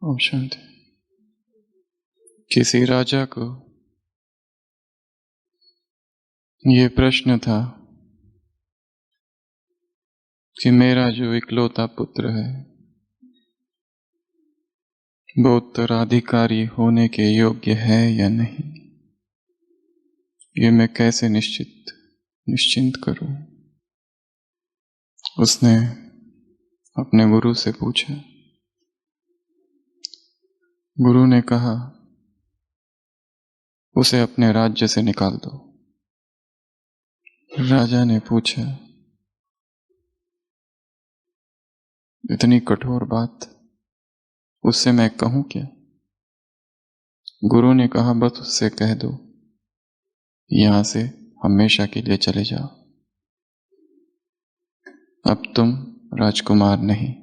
ओम शांति। किसी राजा को ये प्रश्न था कि मेरा जो इकलौता पुत्र है वो उत्तराधिकारी होने के योग्य है या नहीं। ये मैं कैसे निश्चिंत करूं। उसने अपने गुरु से पूछा। गुरु ने कहा उसे अपने राज्य से निकाल दो। राजा ने पूछा इतनी कठोर बात उससे मैं कहूं क्या। गुरु ने कहा बस उससे कह दो यहां से हमेशा के लिए चले जाओ, अब तुम राजकुमार नहीं।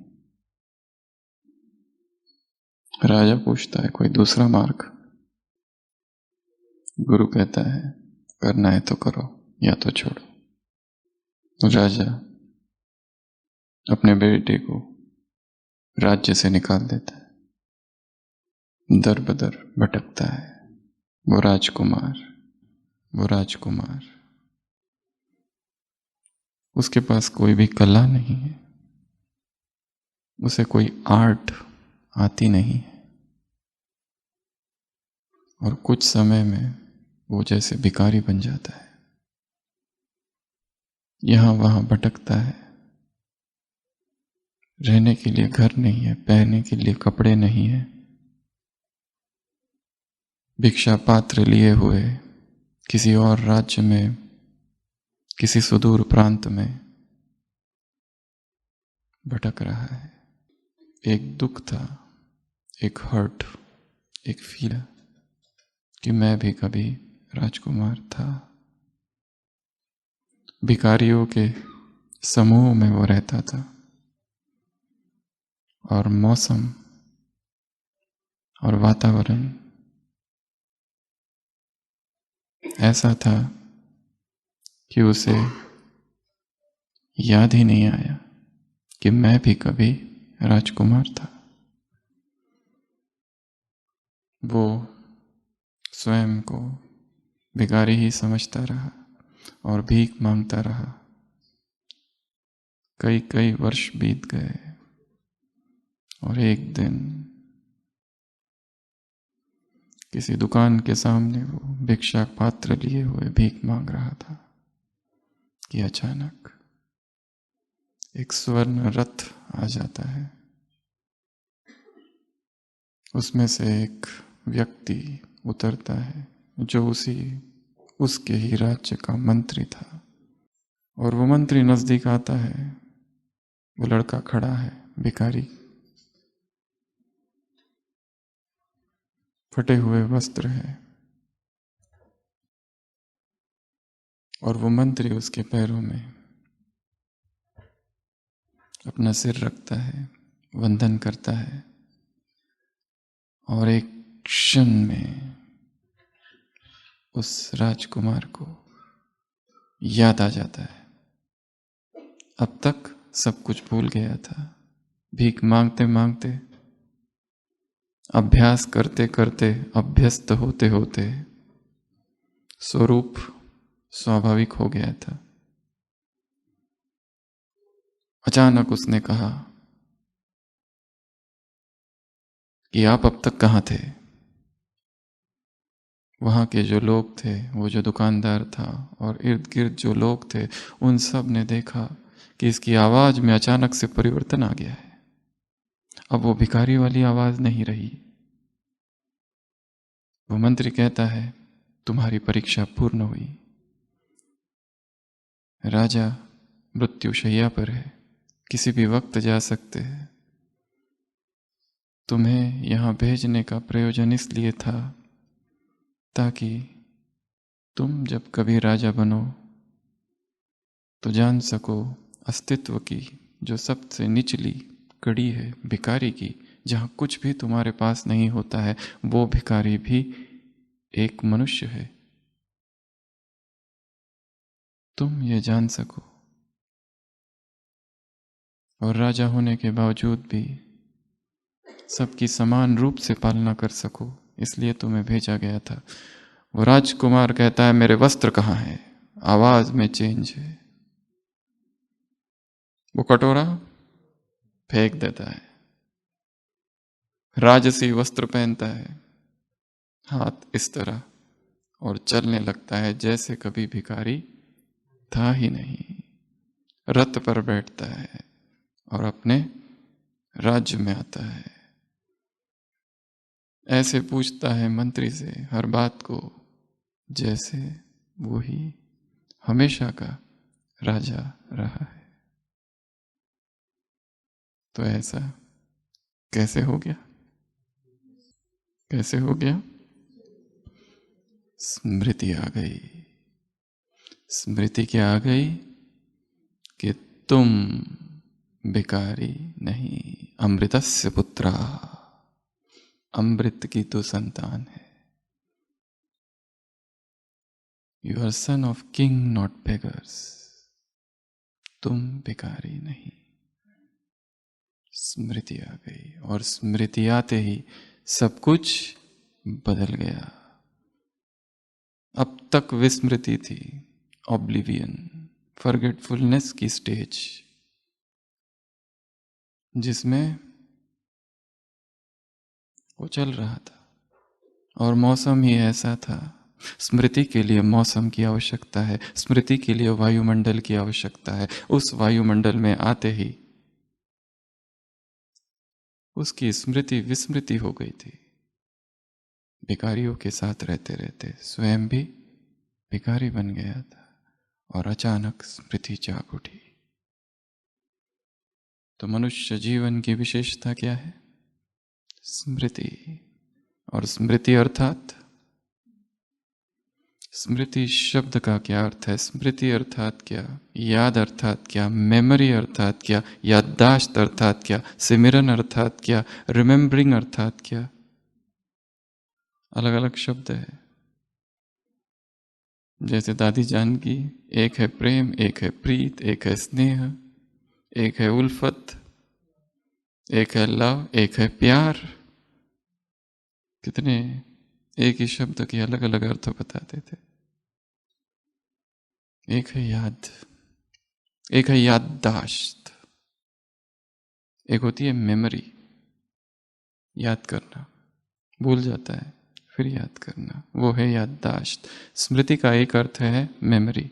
राजा पूछता है कोई दूसरा मार्ग। गुरु कहता है करना है तो करो या तो छोड़ो। राजा अपने बेटे को राज्य से निकाल देता है। दर बदर भटकता है वो राजकुमार। उसके पास कोई भी कला नहीं है, उसे कोई आर्ट आती नहीं है, और कुछ समय में वो जैसे भिखारी बन जाता है। यहां वहां भटकता है। रहने के लिए घर नहीं है, पहनने के लिए कपड़े नहीं है। भिक्षा पात्र लिए हुए किसी और राज्य में, किसी सुदूर प्रांत में भटक रहा है। एक दुख था, एक हर्ट, एक फील कि मैं भी कभी राजकुमार था। भिखारियों के समूह में वो रहता था और मौसम और वातावरण ऐसा था कि उसे याद ही नहीं आया कि मैं भी कभी राजकुमार था। वो स्वयं को भिखारी ही समझता रहा और भीख मांगता रहा। कई कई वर्ष बीत गए और एक दिन किसी दुकान के सामने वो भिक्षा पात्र लिए हुए भीख मांग रहा था कि अचानक एक स्वर्ण रथ आ जाता है। उसमें से एक व्यक्ति उतरता है जो उसके ही राज्य का मंत्री था। और वो मंत्री नजदीक आता है। वो लड़का खड़ा है, भिखारी, फटे हुए वस्त्र है, और वो मंत्री उसके पैरों में अपना सिर रखता है, वंदन करता है, और एक क्षण में उस राजकुमार को याद आ जाता है। अब तक सब कुछ भूल गया था। भीख मांगते मांगते, अभ्यास करते करते, अभ्यस्त होते होते स्वरूप स्वाभाविक हो गया था। अचानक उसने कहा कि आप अब तक कहाँ थे। वहाँ के जो लोग थे, वो जो दुकानदार था और इर्द गिर्द जो लोग थे, उन सब ने देखा कि इसकी आवाज़ में अचानक से परिवर्तन आ गया है। अब वो भिखारी वाली आवाज़ नहीं रही। वो मंत्री कहता है तुम्हारी परीक्षा पूर्ण हुई। राजा मृत्युशैया पर है, किसी भी वक्त जा सकते हैं। तुम्हें यहाँ भेजने का प्रयोजन इसलिए था ताकि तुम जब कभी राजा बनो तो जान सको अस्तित्व की जो सबसे निचली कड़ी है भिखारी की, जहाँ कुछ भी तुम्हारे पास नहीं होता है, वो भिखारी भी एक मनुष्य है। तुम ये जान सको। और राजा होने के बावजूद भी सबकी समान रूप से पालना कर सको, इसलिए तुम्हें भेजा गया था। वो राजकुमार कहता है मेरे वस्त्र कहाँ हैं, आवाज में चेंज है। वो कटोरा फेंक देता है, राजसी वस्त्र पहनता है, हाथ इस तरह, और चलने लगता है जैसे कभी भिखारी था ही नहीं। रथ पर बैठता है और अपने राज्य में आता है। ऐसे पूछता है मंत्री से हर बात को, जैसे वो ही हमेशा का राजा रहा है। तो ऐसा कैसे हो गया? कैसे हो गया? स्मृति आ गई। स्मृति क्या आ गई? कि तुम भिखारी नहीं, अमृतस्य पुत्रा, अमृत की तो संतान है। You are son of king not beggars. तुम भिखारी नहीं। स्मृति आ गई, और स्मृति आते ही सब कुछ बदल गया। अब तक विस्मृति थी, ऑब्लिवियन, फॉरगेटफुलनेस की स्टेज, जिसमें वो चल रहा था, और मौसम ही ऐसा था। स्मृति के लिए मौसम की आवश्यकता है, स्मृति के लिए वायुमंडल की आवश्यकता है। उस वायुमंडल में आते ही उसकी स्मृति विस्मृति हो गई थी। भिखारियों के साथ रहते रहते स्वयं भी भिखारी बन गया था, और अचानक स्मृति जाग उठी। तो मनुष्य जीवन की विशेषता क्या है? स्मृति। और स्मृति अर्थात, स्मृति शब्द का क्या अर्थ है? स्मृति अर्थात क्या, याद अर्थात क्या, मेमोरी अर्थात क्या, याददाश्त अर्थात क्या, सिमरन अर्थात क्या, रिमेम्बरिंग अर्थात क्या? अलग अलग शब्द है। जैसे दादी जान की, एक है प्रेम, एक है प्रीत, एक है स्नेह, एक है उल्फत, एक है लव, एक है प्यार। कितने एक ही शब्द के अलग अलग अर्थ बताते थे। एक है याद, एक है याददाश्त, एक होती है मेमोरी, याद करना, भूल जाता है फिर याद करना, वो है याददाश्त। स्मृति का एक अर्थ है मेमोरी,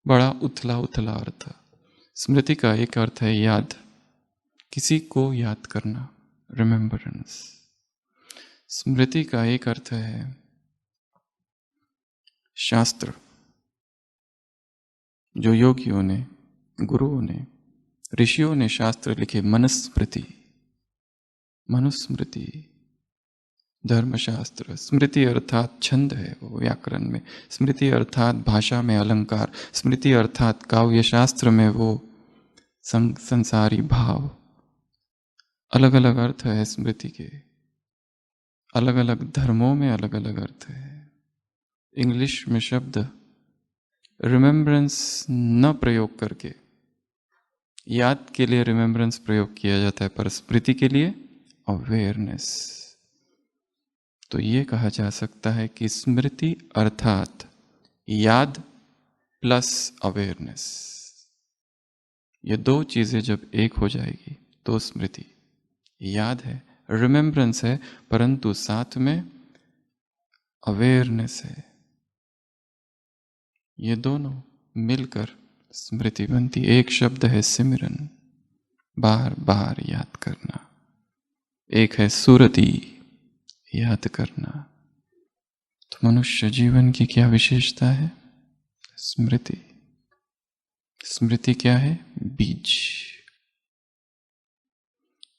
बड़ा उथला उथला अर्थ। स्मृति का एक अर्थ है याद, किसी को याद करना, रिमेम्बरेंस। स्मृति का एक अर्थ है शास्त्र, जो योगियों ने, गुरुओं ने, ऋषियों ने शास्त्र लिखे, मनुस्मृति, मनुस्मृति, धर्मशास्त्र। स्मृति अर्थात छंद है वो व्याकरण में, स्मृति अर्थात भाषा में अलंकार, स्मृति अर्थात काव्य शास्त्र में वो संसारी भाव। अलग अलग अर्थ है स्मृति के, अलग अलग धर्मों में अलग अलग अर्थ है। इंग्लिश में शब्द रिमेम्बरेंस न प्रयोग करके याद के लिए रिमेम्बरेंस प्रयोग किया जाता है, पर स्मृति के लिए अवेयरनेस। तो ये कहा जा सकता है कि स्मृति अर्थात याद प्लस अवेयरनेस, ये दो चीजें जब एक हो जाएगी तो स्मृति। याद है, रिमेम्बरेंस है, परंतु साथ में अवेयरनेस है। ये दोनों मिलकर स्मृति बनती। एक शब्द है सिमरन, बार बार याद करना। एक है सुरति, याद करना। तो मनुष्य जीवन की क्या विशेषता है? स्मृति। स्मृति क्या है? बीज।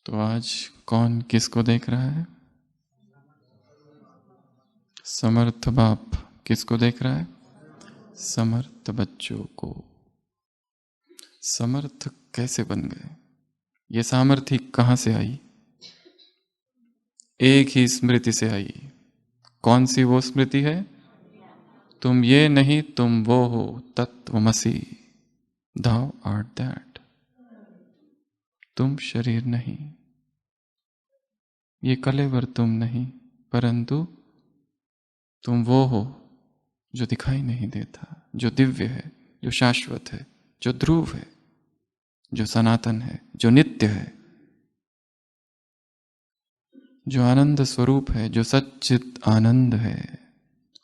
तो आज कौन किसको देख रहा है? समर्थ बाप किसको देख रहा है? समर्थ बच्चों को। समर्थ कैसे बन गए? ये सामर्थ्य कहां से आई? एक ही स्मृति से आई। कौन सी वो स्मृति है? तुम ये नहीं तुम वो हो, तत्वमसि, thou art that। तुम शरीर नहीं, ये कलेवर तुम नहीं, परंतु तुम वो हो जो दिखाई नहीं देता, जो दिव्य है, जो शाश्वत है, जो ध्रुव है, जो सनातन है, जो नित्य है, जो आनंद स्वरूप है, जो सच्चित आनंद है,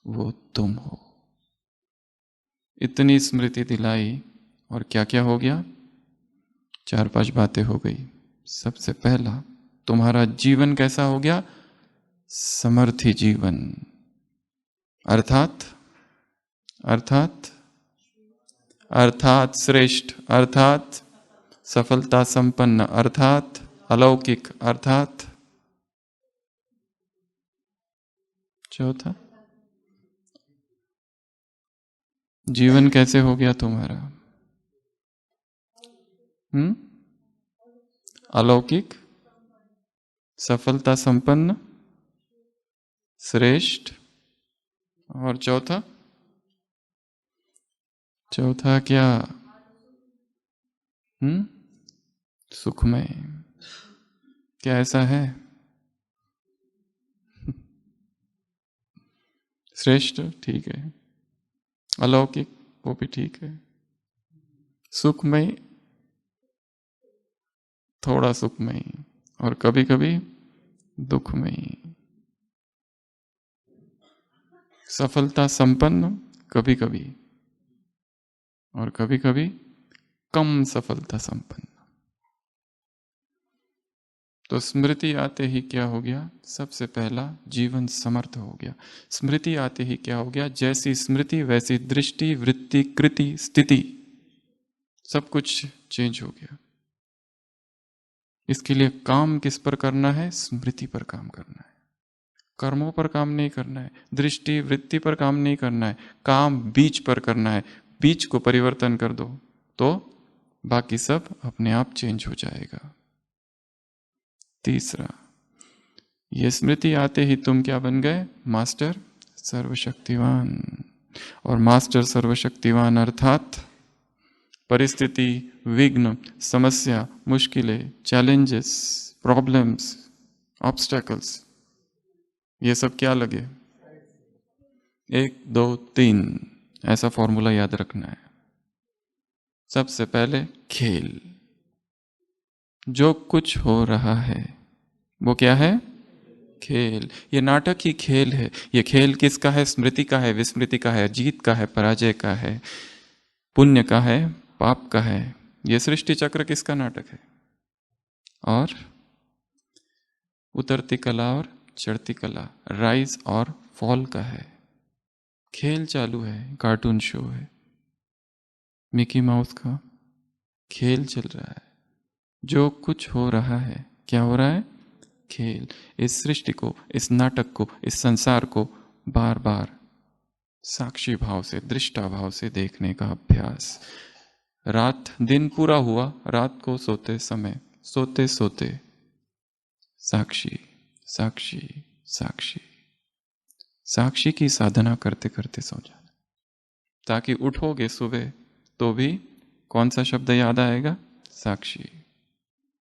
वो तुम हो। इतनी स्मृति दिलाई और क्या क्या हो गया? 4-5 बातें हो गई। सबसे पहला, तुम्हारा जीवन कैसा हो गया? समर्थी जीवन। अर्थात अर्थात अर्थात श्रेष्ठ, अर्थात सफलता संपन्न, अर्थात अलौकिक, अर्थात चौथा, जीवन कैसे हो गया तुम्हारा? अलौकिक, सफलता संपन्न, श्रेष्ठ, और चौथा, चौथा क्या? सुखमय। क्या ऐसा है? श्रेष्ठ ठीक है, अलौकिक वो भी ठीक है, सुखमय थोड़ा सुखमय, और कभी कभी दुखमय। सफलता संपन्न कभी कभी, और कभी कभी कम सफलता संपन्न। तो स्मृति आते ही क्या हो गया? सबसे पहला, जीवन समर्थ हो गया। स्मृति आते ही क्या हो गया? जैसी स्मृति वैसी दृष्टि, वृत्ति, कृति, स्थिति, सब कुछ चेंज हो गया। इसके लिए काम किस पर करना है? स्मृति पर काम करना है। कर्मों पर काम नहीं करना है, दृष्टि वृत्ति पर काम नहीं करना है, काम बीज पर करना है। बीज को परिवर्तन कर दो तो बाकी सब अपने आप चेंज हो जाएगा। तीसरा, ये स्मृति आते ही तुम क्या बन गए? मास्टर सर्वशक्तिवान। और मास्टर सर्वशक्तिवान अर्थात परिस्थिति, विघ्न, समस्या, मुश्किलें, चैलेंजेस, प्रॉब्लम्स, ऑब्स्टेकल्स, ये सब क्या लगे? 1 2 3 ऐसा फॉर्मूला याद रखना है। सबसे पहले खेल, जो कुछ हो रहा है वो क्या है? खेल। ये नाटक ही खेल है। ये खेल किसका है? स्मृति का है, विस्मृति का है, जीत का है, पराजय का है, पुण्य का है, पाप का है। ये सृष्टि चक्र किसका नाटक है? और उतरती कला और चढ़ती कला, राइज और फॉल का है। खेल चालू है, कार्टून शो है, मिकी माउस का खेल चल रहा है। जो कुछ हो रहा है, क्या हो रहा है? खेल। इस सृष्टि को, इस नाटक को, इस संसार को बार बार साक्षी भाव से, दृष्टा भाव से देखने का अभ्यास। रात दिन पूरा हुआ, रात को सोते समय, सोते सोते साक्षी साक्षी साक्षी, साक्षी की साधना करते करते सो जाना, ताकि उठोगे सुबह तो भी कौन सा शब्द याद आएगा? साक्षी।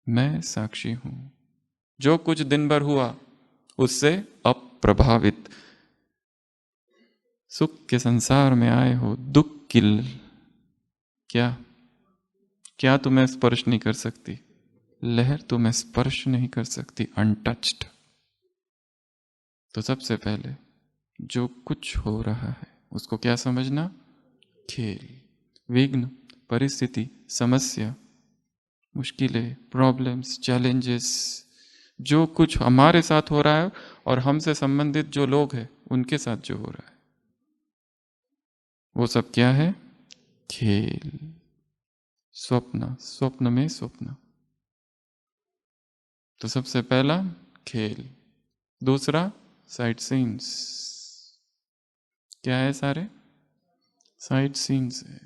मैं साक्षी हूं, जो कुछ दिन भर हुआ उससे अप्रभावित। सुख के संसार में आए हो, दुख की क्या क्या तुम्हें स्पर्श नहीं कर सकती? लहर तुम्हें स्पर्श नहीं कर सकती, अनटच्ड। तो सबसे पहले जो कुछ हो रहा है उसको क्या समझना? खेल। विघ्न, परिस्थिति, समस्या, मुश्किलें, प्रॉब्लम्स, चैलेंजेस, जो कुछ हमारे साथ हो रहा है और हमसे संबंधित जो लोग हैं उनके साथ जो हो रहा है, वो सब क्या है? खेल। स्वप्न, स्वप्न में स्वप्न। तो सबसे पहला खेल। दूसरा साइट सीन्स। क्या है? सारे साइट सीन्स है।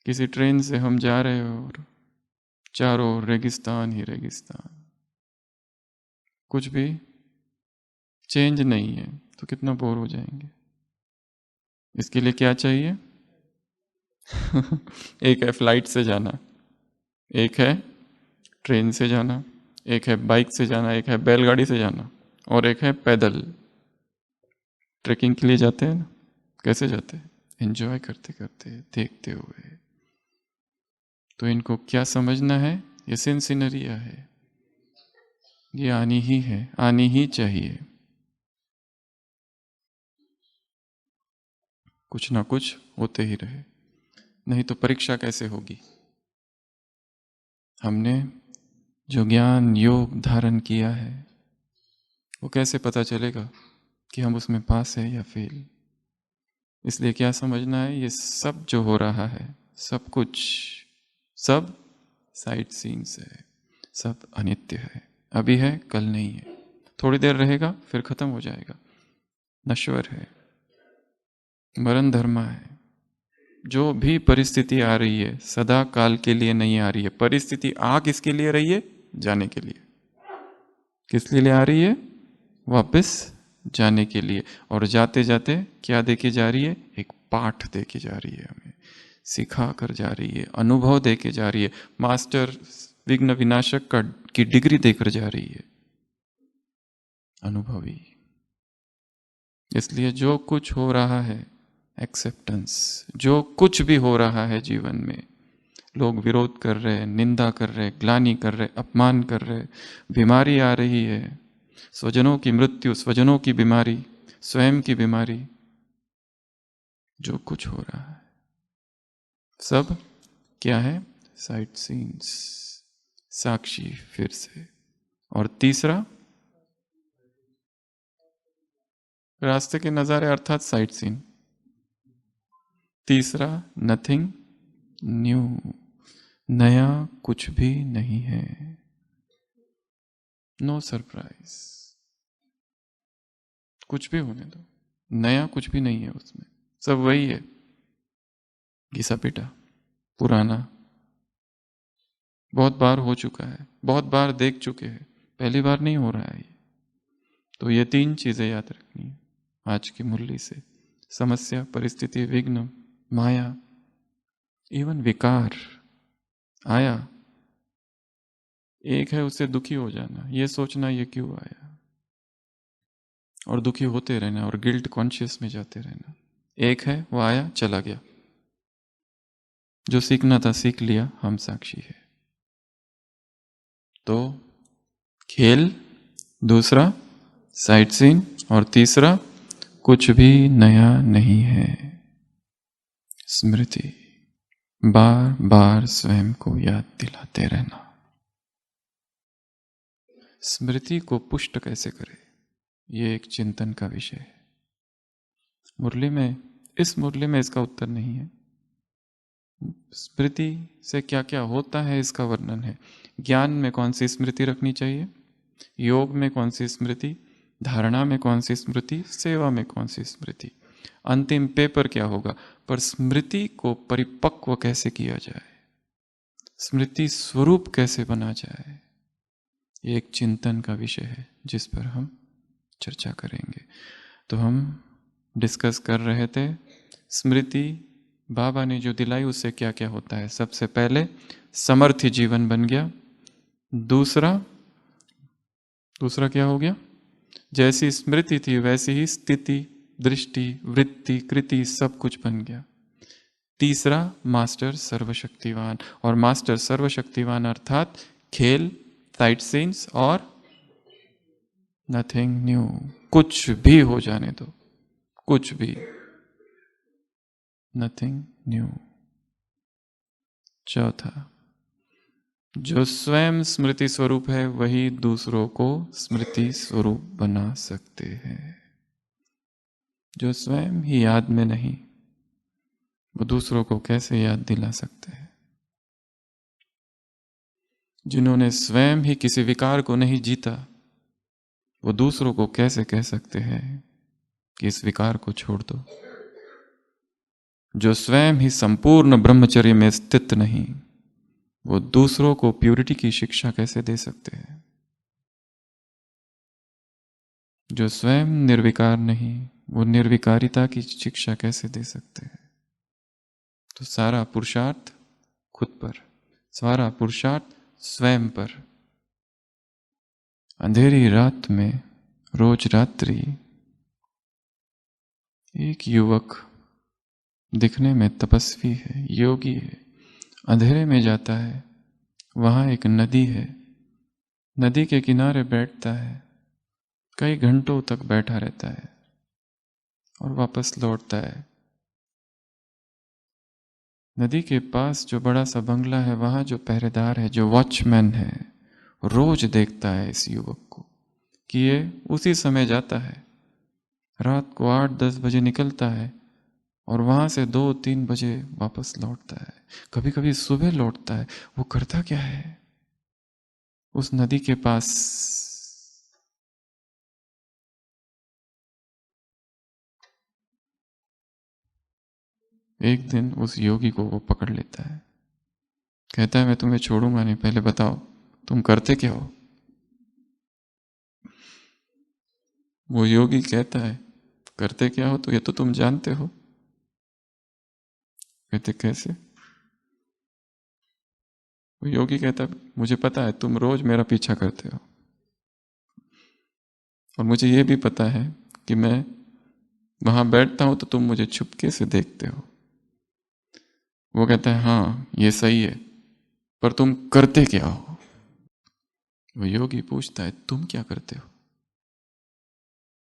किसी ट्रेन से हम जा रहे हो और चारों ओर रेगिस्तान ही रेगिस्तान, कुछ भी चेंज नहीं है तो कितना बोर हो जाएंगे। इसके लिए क्या चाहिए? एक है फ्लाइट से जाना, एक है ट्रेन से जाना, एक है बाइक से जाना, एक है बैलगाड़ी से जाना, और एक है पैदल। ट्रेकिंग के लिए जाते हैं ना, कैसे जाते हैं? एंजॉय करते करते, देखते हुए। तो इनको क्या समझना है? ये सिनसिनरिया है, ये आनी ही है, आनी ही चाहिए। कुछ ना कुछ होते ही रहे, नहीं तो परीक्षा कैसे होगी? हमने जो ज्ञान योग धारण किया है, वो कैसे पता चलेगा कि हम उसमें पास है या फेल? इसलिए क्या समझना है? ये सब जो हो रहा है, सब कुछ, सब साइड सीन्स है, सब अनित्य है। अभी है, कल नहीं है, थोड़ी देर रहेगा फिर खत्म हो जाएगा, नश्वर है, मरण धर्मा है। जो भी परिस्थिति आ रही है सदा काल के लिए नहीं आ रही है। परिस्थिति आ किसके लिए रही है? जाने के लिए। किस लिए आ रही है? वापस जाने के लिए। और जाते जाते क्या देके जा रही है? एक पाठ देके जा रही है, हमें सिखा कर जा रही है, अनुभव देके जा रही है। मास्टर विघ्न विनाशक का की डिग्री देकर जा रही है, अनुभवी। इसलिए जो कुछ हो रहा है, एक्सेप्टेंस। जो कुछ भी हो रहा है जीवन में, लोग विरोध कर रहे हैं, निंदा कर रहे हैं, ग्लानि कर रहे हैं, अपमान कर रहे हैं, बीमारी आ रही है, स्वजनों की मृत्यु, स्वजनों की बीमारी, स्वयं की बीमारी, जो कुछ हो रहा है सब क्या है? साइट सीन्स, साक्षी फिर से। और तीसरा, रास्ते के नज़ारे अर्थात साइट सीन। तीसरा, नथिंग न्यू, नया कुछ भी नहीं है, नो सरप्राइज। कुछ भी होने दो, नया कुछ भी नहीं है उसमें, सब वही है, घिसा पिटा, पुराना, बहुत बार हो चुका है, बहुत बार देख चुके हैं, पहली बार नहीं हो रहा है ये। तो ये तीन चीजें याद रखनी है आज की मुरली से। समस्या, परिस्थिति, विघ्न, माया, इवन विकार आया, एक है उससे दुखी हो जाना, ये सोचना ये क्यों आया, और दुखी होते रहना और गिल्ट कॉन्शियस में जाते रहना। एक है वो आया चला गया, जो सीखना था सीख लिया, हम साक्षी है। तो खेल, दूसरा साइट सीन, और तीसरा कुछ भी नया नहीं है, स्मृति। बार बार स्वयं को याद दिलाते रहना। स्मृति को पुष्ट कैसे करें, ये एक चिंतन का विषय है। मुरली में, इस मुरली में इसका उत्तर नहीं है। स्मृति से क्या क्या होता है इसका वर्णन है। ज्ञान में कौन सी स्मृति रखनी चाहिए, योग में कौन सी स्मृति, धारणा में कौन सी स्मृति, सेवा में कौन सी स्मृति, अंतिम पेपर क्या होगा। पर स्मृति को परिपक्व कैसे किया जाए, स्मृति स्वरूप कैसे बना जाए, ये एक चिंतन का विषय है जिस पर हम चर्चा करेंगे। तो हम डिस्कस कर रहे थे स्मृति बाबा ने जो दिलाई उससे क्या क्या होता है। सबसे पहले समर्थ्य जीवन बन गया। दूसरा क्या हो गया? जैसी स्मृति थी वैसी ही स्थिति, दृष्टि, वृत्ति, कृति सब कुछ बन गया। तीसरा, मास्टर सर्वशक्तिवान। और मास्टर सर्वशक्तिवान अर्थात खेल, साइट सीन्स और नथिंग न्यू, कुछ भी हो जाने दो, कुछ भी, नथिंग न्यू। चौथा, जो स्वयं स्मृति स्वरूप है वही दूसरों को स्मृति स्वरूप बना सकते हैं। जो स्वयं ही याद में नहीं, वो दूसरों को कैसे याद दिला सकते हैं। जिन्होंने स्वयं ही किसी विकार को नहीं जीता, वो दूसरों को कैसे कह सकते हैं कि इस विकार को छोड़ दो। जो स्वयं ही संपूर्ण ब्रह्मचर्य में स्थित नहीं, वो दूसरों को प्यूरिटी की शिक्षा कैसे दे सकते हैं। जो स्वयं निर्विकार नहीं, वो निर्विकारिता की शिक्षा कैसे दे सकते हैं। तो सारा पुरुषार्थ खुद पर, सारा पुरुषार्थ स्वयं पर। अंधेरी रात में रोज रात्रि एक युवक दिखने में तपस्वी है, योगी है, अंधेरे में जाता है। वहां एक नदी है, नदी के किनारे बैठता है, कई घंटों तक बैठा रहता है और वापस लौटता है। नदी के पास जो बड़ा सा बंगला है, वहां जो पहरेदार है, जो वॉचमैन है, रोज देखता है इस युवक को कि ये उसी समय जाता है। रात को 8-10 बजे निकलता है और वहां से 2-3 बजे वापस लौटता है। कभी कभी सुबह लौटता है। वो करता क्या है? उस नदी के पास एक दिन उस योगी को वो पकड़ लेता है। कहता है मैं तुम्हें छोड़ूंगा नहीं, पहले बताओ तुम करते क्या हो? वो योगी कहता है करते क्या हो तो ये तो तुम जानते हो। कहते कैसे? वो योगी कहता है मुझे पता है तुम रोज मेरा पीछा करते हो और मुझे ये भी पता है कि मैं वहां बैठता हूं तो तुम मुझे छुपके से देखते हो। वो कहता है हाँ ये सही है, पर तुम करते क्या हो? वो योगी पूछता है तुम क्या करते हो?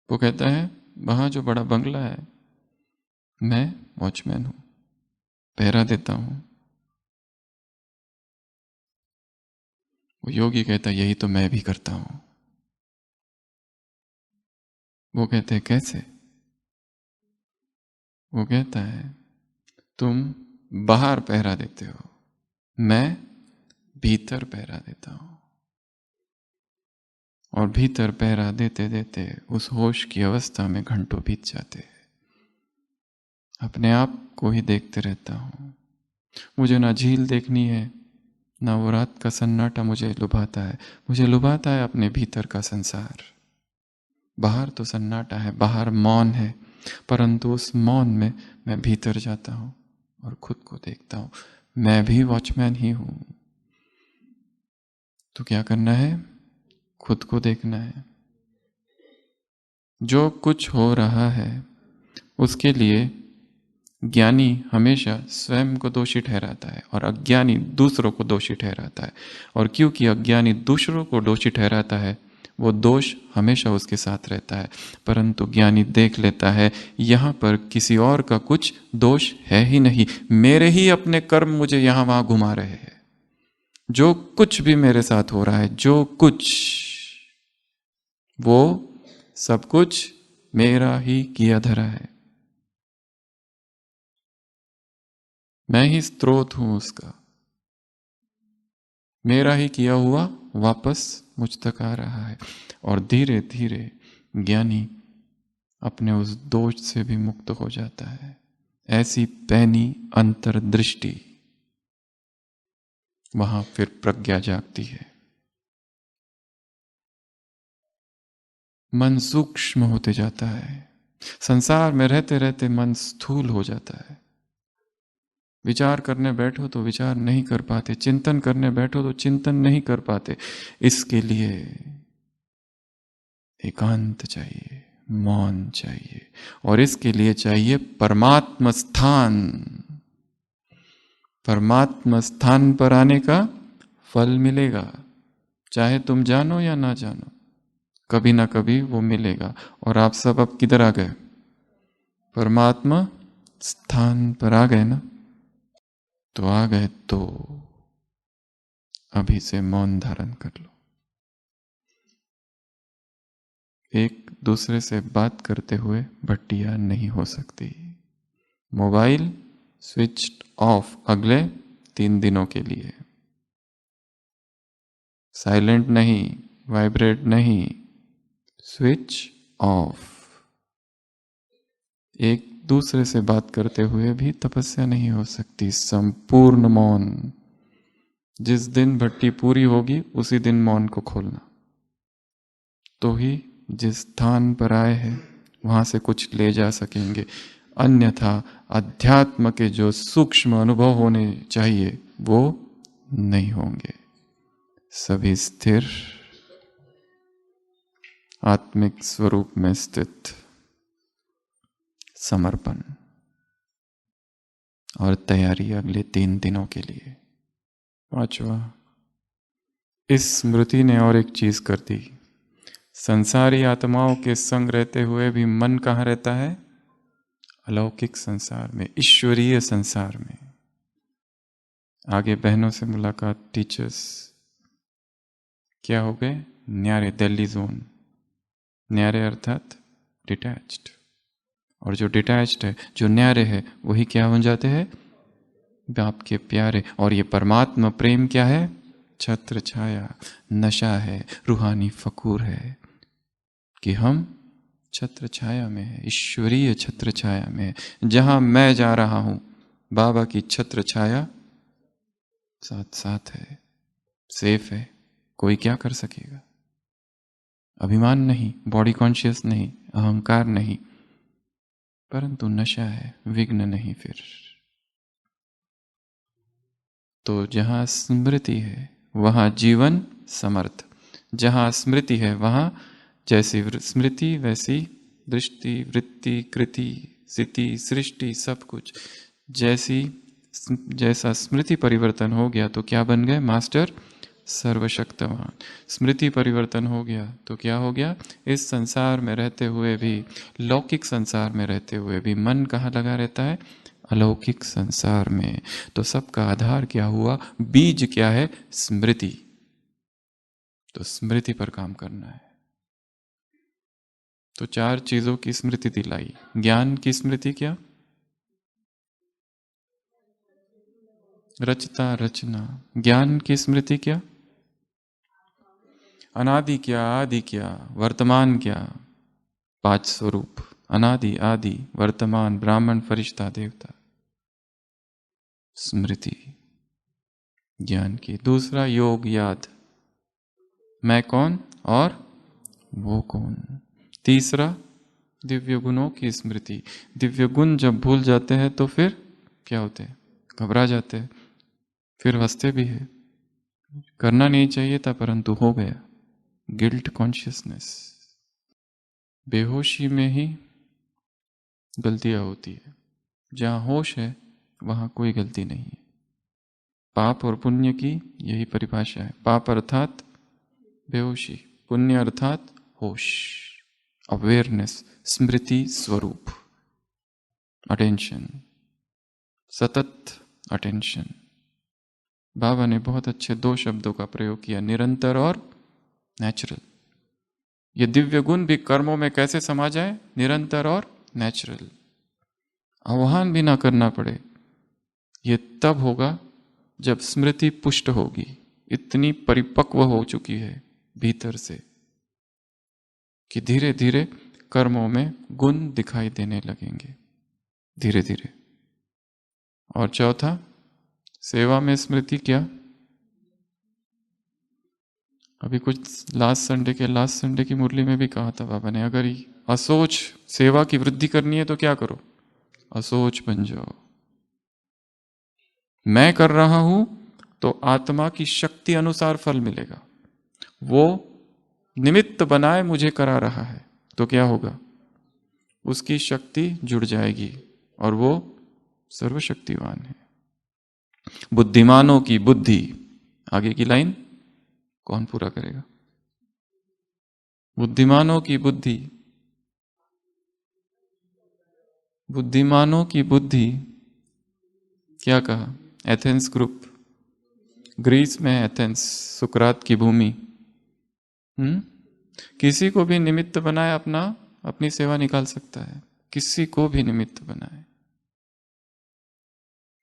वो कहता है वहां जो बड़ा बंगला है, मैं वॉचमैन हूं, पहरा देता हूं। वो योगी कहता है यही तो मैं भी करता हूं। वो कहते हैं कैसे? वो कहता है तुम बाहर पहरा देते हो, मैं भीतर पहरा देता हूं। और भीतर पहरा देते देते उस होश की अवस्था में घंटों बीत जाते हैं। अपने आप को ही देखते रहता हूं। मुझे ना झील देखनी है, ना वो रात का सन्नाटा मुझे लुभाता है। मुझे लुभाता है अपने भीतर का संसार। बाहर तो सन्नाटा है, बाहर मौन है, परंतु उस मौन में मैं भीतर जाता हूं और खुद को देखता हूं। मैं भी वॉचमैन ही हूं। तो क्या करना है? खुद को देखना है। जो कुछ हो रहा है उसके लिए ज्ञानी हमेशा स्वयं को दोषी ठहराता है और अज्ञानी दूसरों को दोषी ठहराता है। और क्योंकि अज्ञानी दूसरों को दोषी ठहराता है, वो दोष हमेशा उसके साथ रहता है। परंतु ज्ञानी देख लेता है यहाँ पर किसी और का कुछ दोष है ही नहीं, मेरे ही अपने कर्म मुझे यहाँ वहां घुमा रहे हैं। जो कुछ भी मेरे साथ हो रहा है, जो कुछ, वो सब कुछ मेरा ही किया धरा है। मैं ही स्रोत हूं उसका। मेरा ही किया हुआ वापस मुझ तक आ रहा है। और धीरे धीरे ज्ञानी अपने उस दोष से भी मुक्त हो जाता है। ऐसी पैनी अंतर्दृष्टि, वहां फिर प्रज्ञा जागती है। मन सूक्ष्म होते जाता है। संसार में रहते रहते मन स्थूल हो जाता है। विचार करने बैठो तो विचार नहीं कर पाते, चिंतन करने बैठो तो चिंतन नहीं कर पाते। इसके लिए एकांत चाहिए, मौन चाहिए, और इसके लिए चाहिए परमात्म स्थान। परमात्म स्थान पर आने का फल मिलेगा, चाहे तुम जानो या ना जानो, कभी ना कभी वो मिलेगा। और आप सब अब किधर आ गए? परमात्मा स्थान पर आ गए ना? तो आ गए तो अभी से मौन धारण कर लो। एक दूसरे से बात करते हुए भट्टियां नहीं हो सकती। मोबाइल स्विच ऑफ अगले 3 दिनों के लिए। साइलेंट नहीं, वाइब्रेट नहीं, स्विच ऑफ। एक दूसरे से बात करते हुए भी तपस्या नहीं हो सकती। संपूर्ण मौन। जिस दिन भट्टी पूरी होगी उसी दिन मौन को खोलना, तो ही जिस स्थान पर आए हैं वहां से कुछ ले जा सकेंगे। अन्यथा अध्यात्म के जो सूक्ष्म अनुभव होने चाहिए वो नहीं होंगे। सभी स्थिर, आत्मिक स्वरूप में स्थित समर्पण और तैयारी अगले 3 दिनों के लिए। 5वां, इस स्मृति ने और एक चीज कर दी। संसारी आत्माओं के संग रहते हुए भी मन कहाँ रहता है? अलौकिक संसार में, ईश्वरीय संसार में। आगे बहनों से मुलाकात, टीचर्स क्या हो गए? न्यारे, दिल्ली जोन। न्यारे अर्थात डिटैच्ड, और जो डिटैच्ड है, जो न्यारे है, वही क्या हो जाते हैं? बाप के प्यारे। और ये परमात्मा प्रेम क्या है? छत्र छाया, नशा है, रूहानी फकूर है कि हम छत्र छाया में है, ईश्वरीय छत्र छाया में। जहां मैं जा रहा हूं, बाबा की छत्र छाया साथ साथ है, सेफ है। कोई क्या कर सकेगा? अभिमान नहीं, बॉडी कॉन्शियस नहीं, अहंकार नहीं, परंतु नशा है, विघ्न नहीं। फिर तो जहां स्मृति है वहां जीवन समर्थ। जहां स्मृति है वहां जैसी स्मृति वैसी दृष्टि, वृत्ति, कृति, स्थिति, सृष्टि, सब कुछ। जैसा स्मृति परिवर्तन हो गया तो क्या बन गए? मास्टर सर्वशक्तवान। स्मृति परिवर्तन हो गया तो क्या हो गया? इस संसार में रहते हुए भी, लौकिक संसार में रहते हुए भी मन कहाँ लगा रहता है? अलौकिक संसार में। तो सबका आधार क्या हुआ? बीज क्या है? स्मृति। तो स्मृति पर काम करना है। तो 4 चीजों की स्मृति दिलाई। ज्ञान की स्मृति क्या? रचता रचना। ज्ञान की स्मृति क्या? अनादि क्या, आदि क्या, वर्तमान क्या? 5 स्वरूप, अनादि, आदि, वर्तमान, ब्राह्मण, फरिश्ता, देवता। स्मृति ज्ञान की। दूसरा योग, याद, मैं कौन और वो कौन। तीसरा दिव्य गुणों की स्मृति। दिव्य गुण जब भूल जाते हैं तो फिर क्या होते हैं? घबरा जाते हैं, फिर हंसते भी है। करना नहीं चाहिए था परंतु हो गया। Guilt consciousness. बेहोशी में ही गलतियां होती है। जहां होश है वहां कोई गलती नहीं है। पाप और पुण्य की यही परिभाषा है। पाप अर्थात बेहोशी, पुण्य अर्थात होश, अवेयरनेस, स्मृति स्वरूप, अटेंशन, सतत अटेंशन। बाबा ने बहुत अच्छे 2 शब्दों का प्रयोग किया, निरंतर और नेचुरल। ये दिव्य गुण भी कर्मों में कैसे समा जाए? निरंतर और नेचुरल। आह्वान भी ना करना पड़े। ये तब होगा जब स्मृति पुष्ट होगी, इतनी परिपक्व हो चुकी है भीतर से कि धीरे धीरे कर्मों में गुण दिखाई देने लगेंगे, धीरे धीरे। और चौथा, सेवा में स्मृति क्या? अभी कुछ लास्ट संडे की मुरली में भी कहा था बाबा ने, अगर असोच सेवा की वृद्धि करनी है तो क्या करो? असोच बन जाओ। मैं कर रहा हूं तो आत्मा की शक्ति अनुसार फल मिलेगा। वो निमित्त बनाए मुझे करा रहा है तो क्या होगा? उसकी शक्ति जुड़ जाएगी और वो सर्वशक्तिवान है। बुद्धिमानों की बुद्धि, आगे की लाइन कौन पूरा करेगा? बुद्धिमानों की बुद्धि, बुद्धिमानों की बुद्धि क्या कहा? एथेंस ग्रुप, ग्रीस में एथेंस, सुकरात की भूमि। किसी को भी निमित्त बनाए अपनी सेवा निकाल सकता है। किसी को भी निमित्त बनाए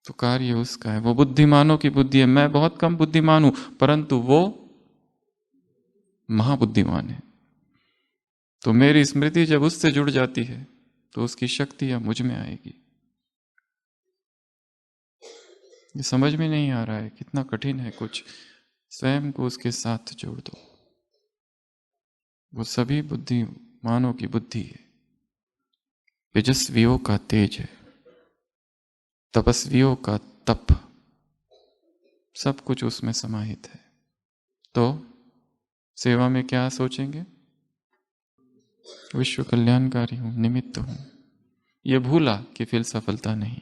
तो कार्य उसका है। वो बुद्धिमानों की बुद्धि है। मैं बहुत कम बुद्धिमान हूं परंतु वो महाबुद्धिमान है। तो मेरी स्मृति जब उससे जुड़ जाती है तो उसकी शक्ति अब मुझ में आएगी। ये समझ में नहीं आ रहा है, कितना कठिन है कुछ। स्वयं को उसके साथ जोड़ दो। वो सभी बुद्धिमानों की बुद्धि है, तेजस्वियों का तेज है, तपस्वियों का तप, सब कुछ उसमें समाहित है। तो सेवा में क्या सोचेंगे? विश्व कल्याणकारी हूं, निमित्त हूं, ये भूला कि फिर सफलता नहीं।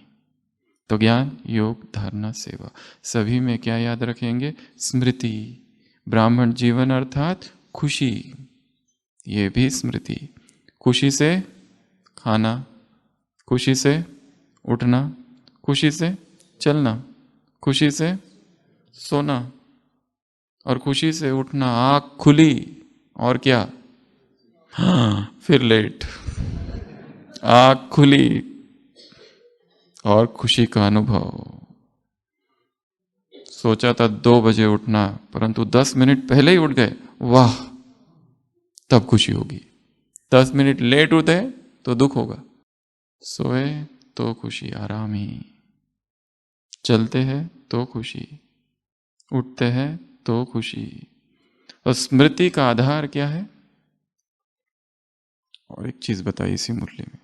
तो ज्ञान, योग, धारणा, सेवा, सभी में क्या याद रखेंगे? स्मृति। ब्राह्मण जीवन अर्थात खुशी, ये भी स्मृति। खुशी से खाना, खुशी से उठना, खुशी से चलना, खुशी से सोना, और खुशी से उठना, आँख खुली और क्या? हाँ, फिर लेट, आँख खुली और खुशी का अनुभव। सोचा था 2 बजे उठना, परंतु 10 मिनट पहले ही उठ गए, वाह, तब खुशी होगी। 10 मिनट लेट उठे तो दुख होगा। सोए तो खुशी, आराम ही। चलते हैं तो खुशी, उठते हैं तो खुशी। और स्मृति का आधार क्या है? और एक चीज बताई इसी मुरली में,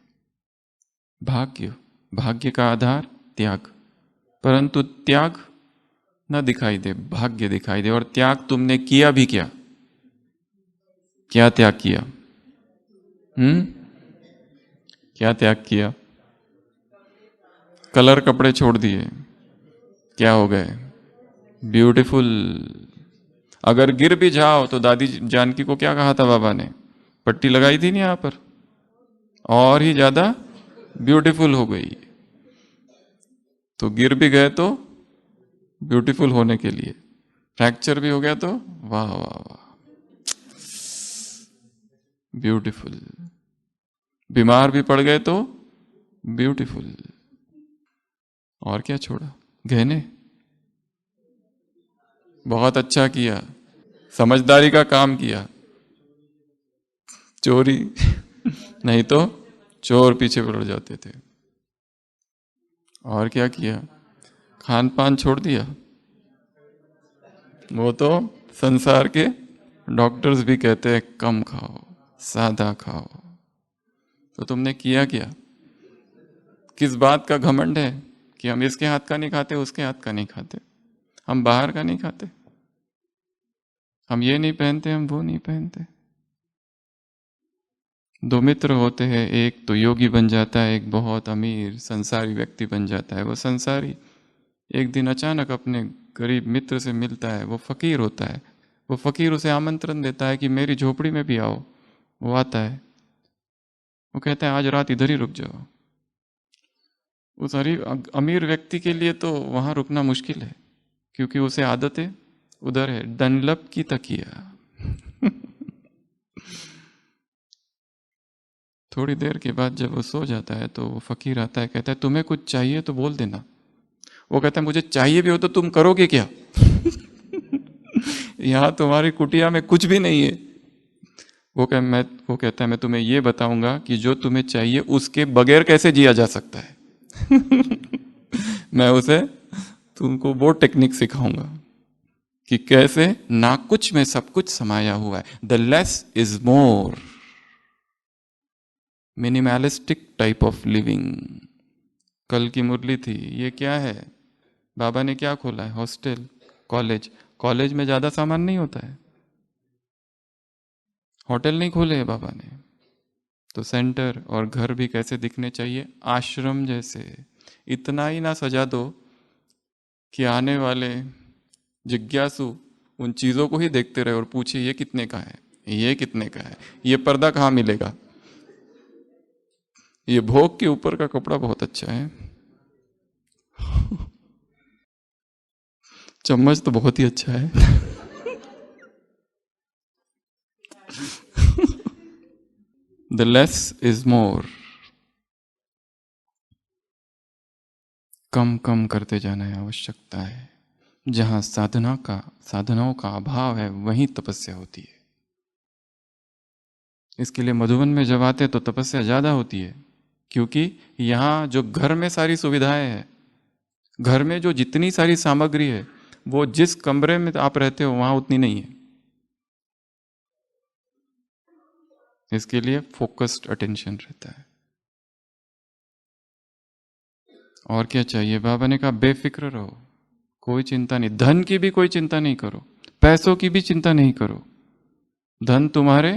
भाग्य। भाग्य का आधार त्याग, परंतु त्याग न दिखाई दे, भाग्य दिखाई दे। और त्याग तुमने किया भी क्या? क्या त्याग किया? क्या त्याग किया? कलर कपड़े छोड़ दिए, क्या हो गए? ब्यूटीफुल। अगर गिर भी जाओ तो दादी जानकी को क्या कहा था बाबा ने? पट्टी लगाई थी ना यहां पर, और ही ज्यादा ब्यूटीफुल हो गई। तो गिर भी गए तो ब्यूटीफुल होने के लिए, फ्रैक्चर भी हो गया तो वाह वाह वाह, ब्यूटीफुल। बीमार भी पड़ गए तो ब्यूटीफुल। और क्या छोड़ा? गहने, बहुत अच्छा किया, समझदारी का काम किया। चोरी नहीं तो चोर पीछे पड़ जाते थे। और क्या किया? खान पान छोड़ दिया, वो तो संसार के डॉक्टर्स भी कहते हैं कम खाओ, सादा खाओ। तो तुमने किया क्या? किस बात का घमंड है कि हम इसके हाथ का नहीं खाते, उसके हाथ का नहीं खाते, हम बाहर का नहीं खाते, हम ये नहीं पहनते, हम वो नहीं पहनते। 2 मित्र होते हैं, एक तो योगी बन जाता है, एक बहुत अमीर संसारी व्यक्ति बन जाता है। वो संसारी एक दिन अचानक अपने गरीब मित्र से मिलता है, वो फकीर होता है। वो फकीर उसे आमंत्रण देता है कि मेरी झोपड़ी में भी आओ। वो आता है, वो कहता है आज रात इधर ही रुक जाओ। उस अमीर व्यक्ति के लिए तो वहां रुकना मुश्किल है, क्योंकि उसे आदत है, उधर है डनलप की तकिया। थोड़ी देर के बाद जब वो सो जाता है तो वो फकीर आता है, कहता है तुम्हें कुछ चाहिए तो बोल देना। वो कहता है मुझे चाहिए भी हो तो तुम करोगे क्या? यहां तुम्हारी कुटिया में कुछ भी नहीं है। वो कहता है मैं तुम्हें ये बताऊंगा कि जो तुम्हें चाहिए उसके बगैर कैसे जिया जा सकता है। मैं उसे तुमको वो टेक्निक सिखाऊंगा कि कैसे ना कुछ में सब कुछ समाया हुआ है। The less is more, minimalistic type of living. कल की मुरली थी, ये क्या है? बाबा ने क्या खोला है? Hostel, college. कॉलेज में ज्यादा सामान नहीं होता है, होटल नहीं खोले है बाबा ने। तो सेंटर और घर भी कैसे दिखने चाहिए? आश्रम जैसे। इतना ही ना सजा दो कि आने वाले जिज्ञासु उन चीजों को ही देखते रहे और पूछे ये कितने का है, ये कितने का है, ये पर्दा कहाँ मिलेगा, ये भोग के ऊपर का कपड़ा बहुत अच्छा है, चम्मच तो बहुत ही अच्छा है। The less is more. कम कम करते जाना है, आवश्यकता है। जहां साधनाओं का अभाव है वहीं तपस्या होती है। इसके लिए मधुबन में जब आते तो तपस्या ज्यादा होती है, क्योंकि यहाँ जो घर में सारी सुविधाएं हैं, घर में जो जितनी सारी सामग्री है, वो जिस कमरे में आप रहते हो वहां उतनी नहीं है। इसके लिए फोकस्ड अटेंशन रहता है। और क्या चाहिए? बाबा ने कहा बेफिक्र रहो, कोई चिंता नहीं, धन की भी कोई चिंता नहीं करो, पैसों की भी चिंता नहीं करो। धन तुम्हारे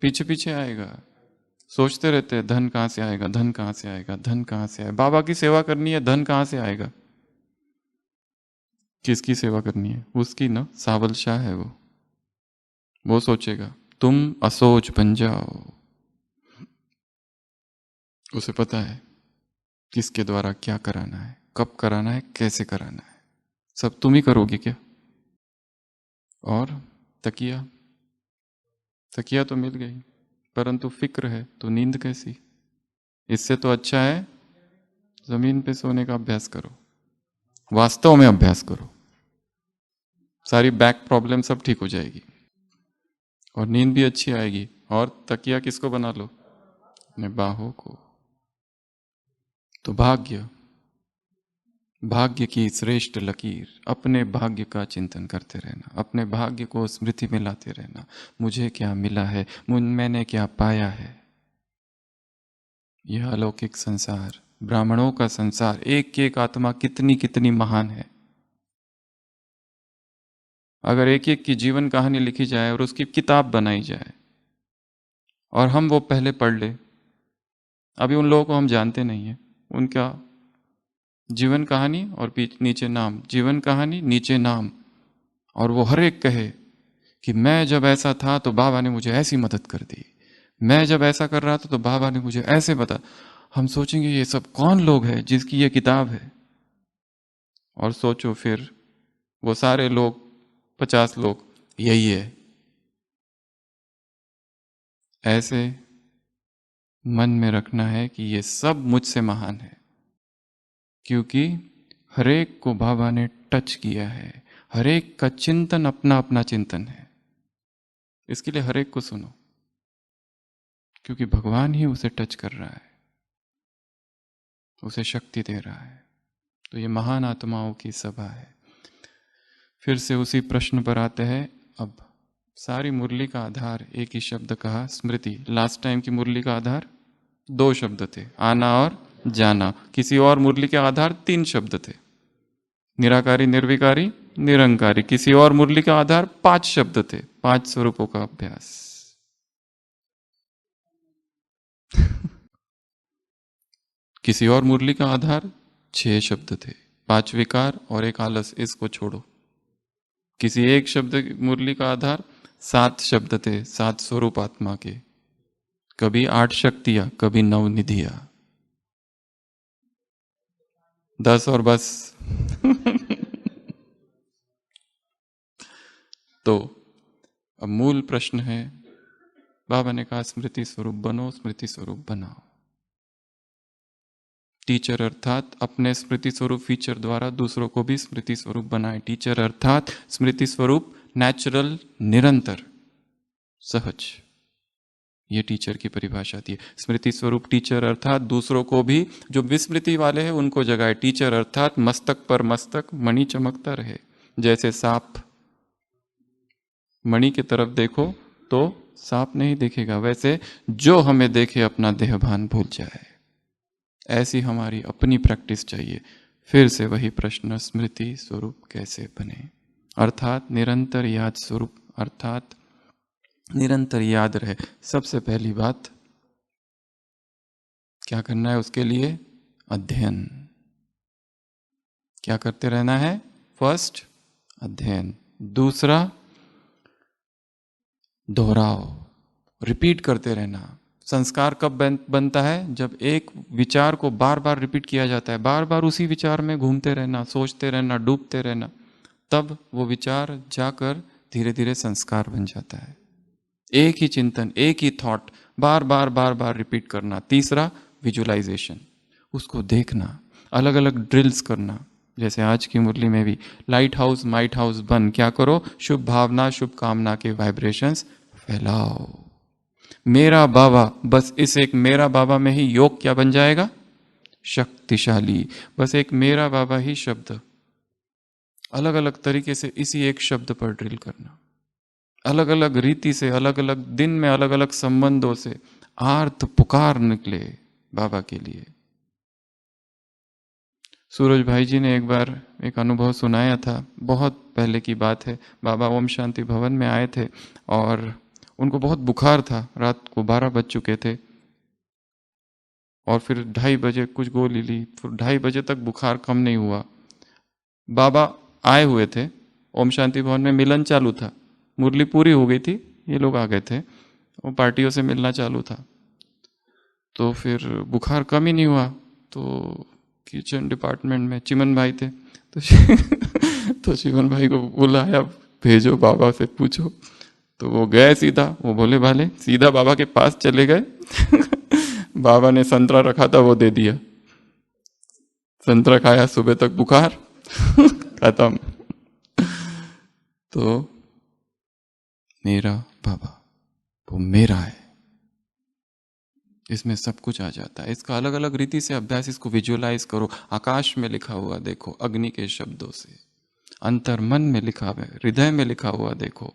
पीछे पीछे आएगा, सोचते रहते हैं धन कहाँ से आएगा, धन कहाँ से आएगा, धन कहाँ से आएगा। बाबा की सेवा करनी है, धन कहाँ से आएगा? किसकी सेवा करनी है? उसकी ना, सावल शाह है वो सोचेगा। तुम असोच बन जाओ। उसे पता है किसके द्वारा क्या कराना है, कब कराना है, कैसे कराना है, सब तुम ही करोगे क्या? और तकिया, तकिया तो मिल गई, परंतु फिक्र है तो नींद कैसी? इससे तो अच्छा है जमीन पे सोने का अभ्यास करो, वास्तव में अभ्यास करो, सारी बैक प्रॉब्लम सब ठीक हो जाएगी और नींद भी अच्छी आएगी। और तकिया किसको बना लो? अपने बाहों को। तो भाग्य, भाग्य की श्रेष्ठ लकीर, अपने भाग्य का चिंतन करते रहना, अपने भाग्य को स्मृति में लाते रहना। मुझे क्या मिला है, मैंने क्या पाया है। यह अलौकिक संसार, ब्राह्मणों का संसार, एक एक आत्मा कितनी कितनी महान है। अगर एक एक की जीवन कहानी लिखी जाए और उसकी किताब बनाई जाए और हम वो पहले पढ़ ले। अभी उन लोगों को हम जानते नहीं हैं, उनका जीवन कहानी और नीचे नाम, जीवन कहानी नीचे नाम, और वो हर एक कहे कि मैं जब ऐसा था तो बाबा ने मुझे ऐसी मदद कर दी, मैं जब ऐसा कर रहा था तो बाबा ने मुझे ऐसे बता। हम सोचेंगे ये सब कौन लोग हैं जिसकी ये किताब है? और सोचो फिर वो सारे लोग, 50 लोग यही है। ऐसे मन में रखना है कि ये सब मुझसे महान है, क्योंकि हरेक को बाबा ने टच किया है, हरेक का चिंतन अपना अपना चिंतन है। इसके लिए हरेक को सुनो, क्योंकि भगवान ही उसे टच कर रहा है, उसे शक्ति दे रहा है। तो ये महान आत्माओं की सभा है। फिर से उसी प्रश्न पर आते हैं। अब सारी मुरली का आधार एक ही शब्द कहा, स्मृति। लास्ट टाइम की मुरली का आधार 2 शब्द थे, आना और जाना। किसी और मुरली के आधार 3 शब्द थे, निराकारी, निर्विकारी, निरंकारी। किसी और मुरली का आधार 5 शब्द थे, 5 स्वरूपों का अभ्यास। किसी और मुरली का आधार 6 शब्द थे, 5 विकार और 1 आलस, इसको छोड़ो। किसी एक शब्द मुरली का आधार 7 शब्द थे, 7 स्वरूप आत्मा के, कभी 8 शक्तियां, कभी 9 निधियां। 10 और बस। तो अब मूल प्रश्न है, बाबा ने कहा स्मृति स्वरूप बनो, स्मृति स्वरूप बनाओ। टीचर अर्थात अपने स्मृति स्वरूप फीचर द्वारा दूसरों को भी स्मृति स्वरूप बनाए। टीचर अर्थात स्मृति स्वरूप नेचुरल, निरंतर, सहज। ये टीचर की परिभाषा थी। स्मृति स्वरूप टीचर अर्थात दूसरों को भी, जो विस्मृति वाले हैं उनको जगाए। टीचर अर्थात मस्तक पर मस्तक मणि चमकता रहे। जैसे सांप, मणि की तरफ देखो तो सांप नहीं दिखेगा, वैसे जो हमें देखे अपना देहभान भूल जाए। ऐसी हमारी अपनी प्रैक्टिस चाहिए। फिर से वही प्रश्न, स्मृति स्वरूप कैसे बने? अर्थात निरंतर याद स्वरूप, अर्थात निरंतर याद रहे। सबसे पहली बात क्या करना है उसके लिए? अध्ययन। क्या करते रहना है? फर्स्ट अध्ययन, दूसरा दोहराओ, रिपीट करते रहना। संस्कार कब बनता है? जब एक विचार को बार बार रिपीट किया जाता है, बार बार उसी विचार में घूमते रहना, सोचते रहना, डूबते रहना, तब वो विचार जाकर धीरे धीरे संस्कार बन जाता है। एक ही चिंतन, एक ही थॉट बार बार बार बार रिपीट करना। तीसरा विजुअलाइजेशन, उसको देखना, अलग अलग ड्रिल्स करना। जैसे आज की मुरली में भी लाइट हाउस माइट हाउस बन, क्या करो? शुभ भावना, शुभ कामना के वाइब्रेशंस फैलाओ। मेरा बाबा, बस इस एक मेरा बाबा में ही योग क्या बन जाएगा? शक्तिशाली। बस एक मेरा बाबा ही शब्द, अलग अलग तरीके से इसी एक शब्द पर ड्रिल करना, अलग अलग रीति से, अलग अलग दिन में, अलग अलग संबंधों से आर्त पुकार निकले बाबा के लिए। सूरज भाई जी ने एक बार एक अनुभव सुनाया था, बहुत पहले की बात है। बाबा ओम शांति भवन में आए थे और उनको बहुत बुखार था, रात को 12 बज चुके थे। और फिर 2:30 बजे कुछ गोली ली, फिर 2:30 बजे तक बुखार कम नहीं हुआ। बाबा आए हुए थे, ओम शांति भवन में मिलन चालू था, मुरली पूरी हो गई थी, ये लोग आ गए थे, वो पार्टियों से मिलना चालू था। तो फिर बुखार कम ही नहीं हुआ, तो किचन डिपार्टमेंट में चिमन भाई थे, तो तो चिमन भाई को बुलाया, भेजो बाबा से पूछो। तो वो गए सीधा, वो भोले भाले सीधा बाबा के पास चले गए। बाबा ने संतरा रखा था वो दे दिया, संतरा खाया, सुबह तक बुखार खत्म। तो मेरा बाबा वो मेरा है, इसमें सब कुछ आ जाता है। इसका अलग अलग रीति से अभ्यास, इसको विजुअलाइज करो। आकाश में लिखा हुआ देखो अग्नि के शब्दों से, अंतर मन में लिखा हुआ, हृदय में लिखा हुआ देखो,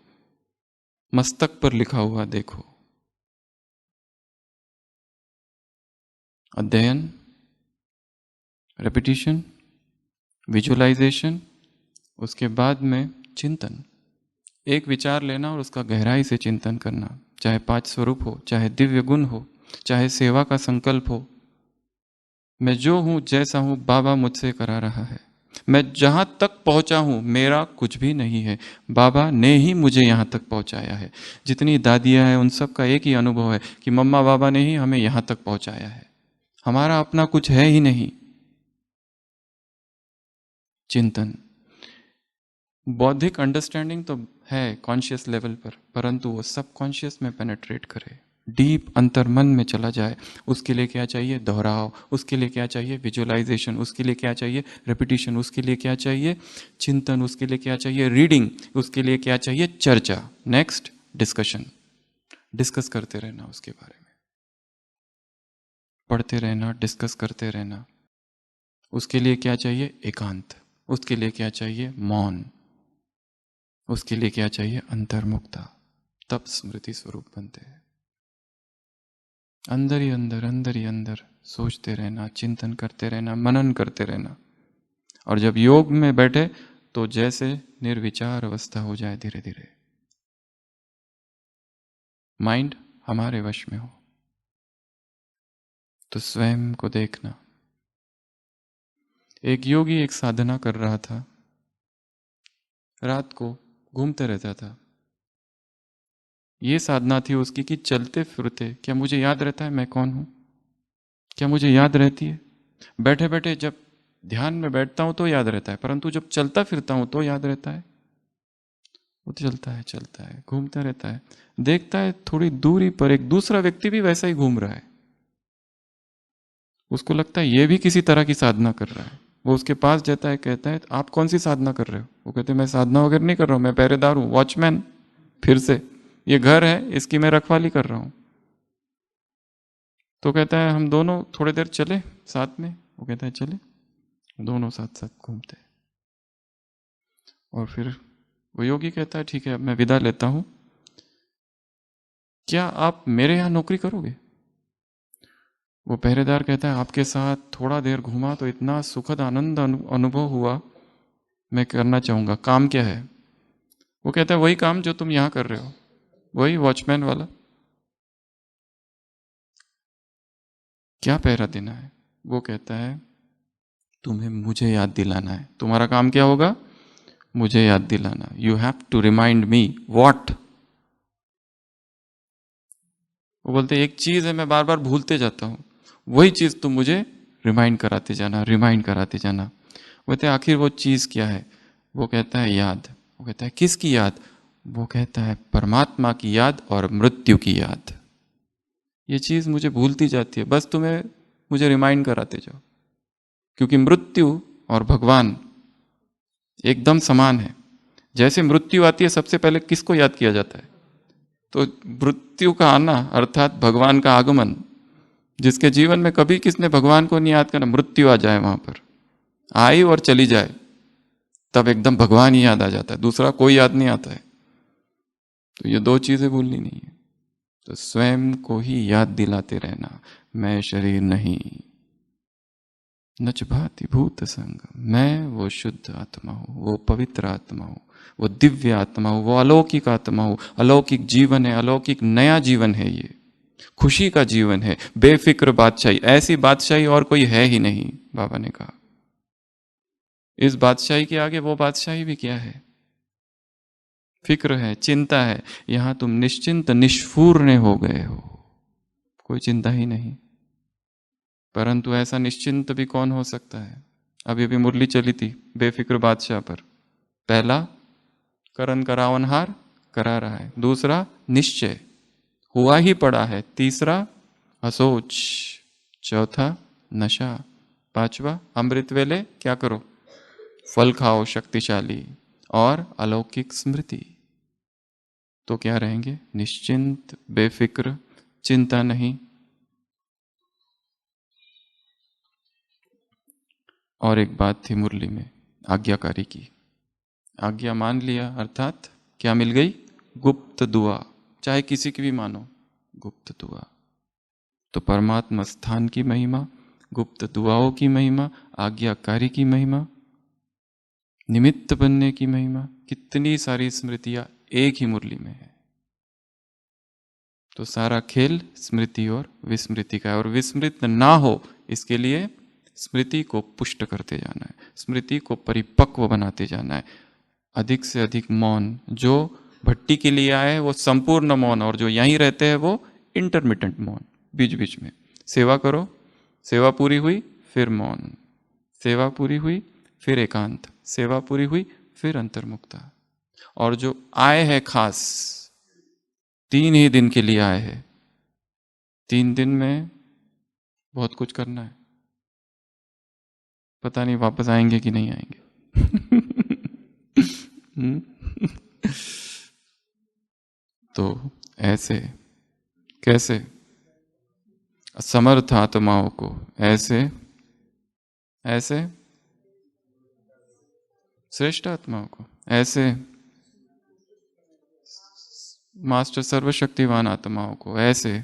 मस्तक पर लिखा हुआ देखो। अध्ययन, रेपिटिशन, विजुअलाइजेशन, उसके बाद में चिंतन। एक विचार लेना और उसका गहराई से चिंतन करना, चाहे 5 स्वरूप हो, चाहे दिव्य गुण हो, चाहे सेवा का संकल्प हो। मैं जो हूं जैसा हूं बाबा मुझसे करा रहा है। मैं जहां तक पहुंचा हूं मेरा कुछ भी नहीं है, बाबा ने ही मुझे यहां तक पहुंचाया है। जितनी दादियां हैं उन सब का एक ही अनुभव है कि मम्मा बाबा ने ही हमें यहां तक पहुंचाया है, हमारा अपना कुछ है ही नहीं। चिंतन, बौद्धिक अंडरस्टैंडिंग तो है कॉन्शियस लेवल पर, परंतु वो सब कॉन्शियस में पेनेट्रेट करे, डीप अंतर मन में चला जाए। उसके लिए क्या चाहिए? दोहराव। उसके लिए क्या चाहिए? विजुअलाइजेशन। उसके लिए क्या चाहिए? रेपिटिशन। उसके लिए क्या चाहिए? चिंतन। उसके लिए क्या चाहिए? रीडिंग। उसके लिए क्या चाहिए? चर्चा। Next, discussion. डिस्कस करते रहना उसके बारे में, पढ़ते रहना, डिस्कस करते रहना। उसके लिए क्या चाहिए? एकांत। उसके लिए क्या चाहिए? मौन। उसके लिए क्या चाहिए? अंतर्मुक्ता। तब स्मृति स्वरूप बनते हैं। अंदर ही अंदर सोचते रहना, चिंतन करते रहना, मनन करते रहना। और जब योग में बैठे तो जैसे निर्विचार अवस्था हो जाए, धीरे धीरे माइंड हमारे वश में हो, तो स्वयं को देखना। एक योगी एक साधना कर रहा था, रात को घूमते रहता था। ये साधना थी उसकी कि चलते फिरते क्या मुझे याद रहता है मैं कौन हूं? क्या मुझे याद रहती है? बैठे बैठे जब ध्यान में बैठता हूं तो याद रहता है, परंतु जब चलता फिरता हूं तो याद रहता है? वो तो चलता है, घूमता रहता है। देखता है थोड़ी दूरी पर एक दूसरा व्यक्ति भी वैसा ही घूम रहा है। उसको लगता है ये भी किसी तरह की साधना कर रहा है। वो उसके पास जाता है, कहता है आप कौन सी साधना कर रहे हो? वो कहते हैं मैं साधना वगैरह नहीं कर रहा हूं, मैं पहरेदार हूं, वॉचमैन। फिर से ये घर है, इसकी मैं रखवाली कर रहा हूं। तो कहता है हम दोनों थोड़ी देर चले साथ में? वो कहता है चले। दोनों साथ साथ घूमते हैं। और फिर वो योगी कहता है ठीक है अब मैं विदा लेता हूं, क्या आप मेरे यहां नौकरी करोगे? वो पहरेदार कहता है आपके साथ थोड़ा देर घूमा तो इतना सुखद आनंद अनुभव हुआ, मैं करना चाहूंगा। काम क्या है? वो कहता है वही काम जो तुम यहां कर रहे हो, वही वॉचमैन वाला। क्या पहरा देना है? वो कहता है तुम्हें मुझे याद दिलाना है। तुम्हारा काम क्या होगा? मुझे याद दिलाना। You have to remind me. What? वो बोलते एक चीज है मैं बार बार भूलते जाता हूं, वही चीज तुम मुझे रिमाइंड कराते जाना, रिमाइंड कराते जाना। वो कहते आखिर वो चीज क्या है? वो कहता है याद। वो कहता है किसकी याद? वो कहता है परमात्मा की याद और मृत्यु की याद। ये चीज मुझे भूलती जाती है, बस तुम्हें मुझे रिमाइंड कराते जाओ। क्योंकि मृत्यु और भगवान एकदम समान है। जैसे मृत्यु आती है सबसे पहले किसको याद किया जाता है? तो मृत्यु का आना अर्थात भगवान का आगमन। जिसके जीवन में कभी किसने भगवान को नहीं याद करना, मृत्यु आ जाए वहां पर, आई और चली जाए, तब एकदम भगवान ही याद आ जाता है, दूसरा कोई याद नहीं आता है। तो ये दो चीजें भूलनी नहीं है। तो स्वयं को ही याद दिलाते रहना, मैं शरीर नहीं, नच भाति भूत संग। मैं वो शुद्ध आत्मा हूं, वो पवित्र आत्मा हूं, वो दिव्य आत्मा हूं, वो अलौकिक आत्मा हूं। अलौकिक जीवन है, अलौकिक नया जीवन है ये। खुशी का जीवन है, बेफिक्र बादशाही। ऐसी बादशाही और कोई है ही नहीं, बाबा ने कहा। इस बादशाही के आगे वो बादशाही भी क्या है? फिक्र है, चिंता है। यहां तुम निश्चिंत निष्फूर्ण हो गए हो, कोई चिंता ही नहीं। परंतु ऐसा निश्चिंत भी कौन हो सकता है? अभी अभी मुरली चली थी बेफिक्र बादशाह पर। पहला, करण करावनहार करा रहा है। दूसरा, निश्चय हुआ ही पड़ा है। तीसरा, असोच। चौथा, नशा। पांचवा, अमृत वेले क्या करो? फल खाओ शक्तिशाली। और अलौकिक स्मृति। तो क्या रहेंगे? निश्चिंत, बेफिक्र, चिंता नहीं। और एक बात थी मुरली में, आज्ञाकारी की। आज्ञा मान लिया अर्थात क्या मिल गई? गुप्त दुआ। चाहे किसी की भी मानो, गुप्त दुआ। तो परमात्मा स्थान की महिमा, गुप्त दुआओं की महिमा, आज्ञाकारी की महिमा, निमित्त बनने की महिमा, कितनी सारी स्मृतियां एक ही मुरली में है। तो सारा खेल स्मृति और विस्मृति का है। और विस्मृत ना हो इसके लिए स्मृति को पुष्ट करते जाना है, स्मृति को परिपक्व बनाते जाना है। अधिक से अधिक मौन। जो भट्टी के लिए आए वो संपूर्ण मौन, और जो यहीं रहते हैं वो इंटरमिटेंट मौन, बीच बीच में। सेवा करो, सेवा पूरी हुई फिर मौन, सेवा पूरी हुई फिर एकांत, सेवा पूरी हुई फिर अंतर्मुक्ता। और जो आए हैं खास 3 ही दिन के लिए आए हैं, 3 दिन में बहुत कुछ करना है। पता नहीं वापस आएंगे कि नहीं आएंगे। तो ऐसे कैसे असमर्थ आत्माओं को ऐसे ऐसे श्रेष्ठ आत्माओं को ऐसे मास्टर सर्वशक्तिवान आत्माओं को ऐसे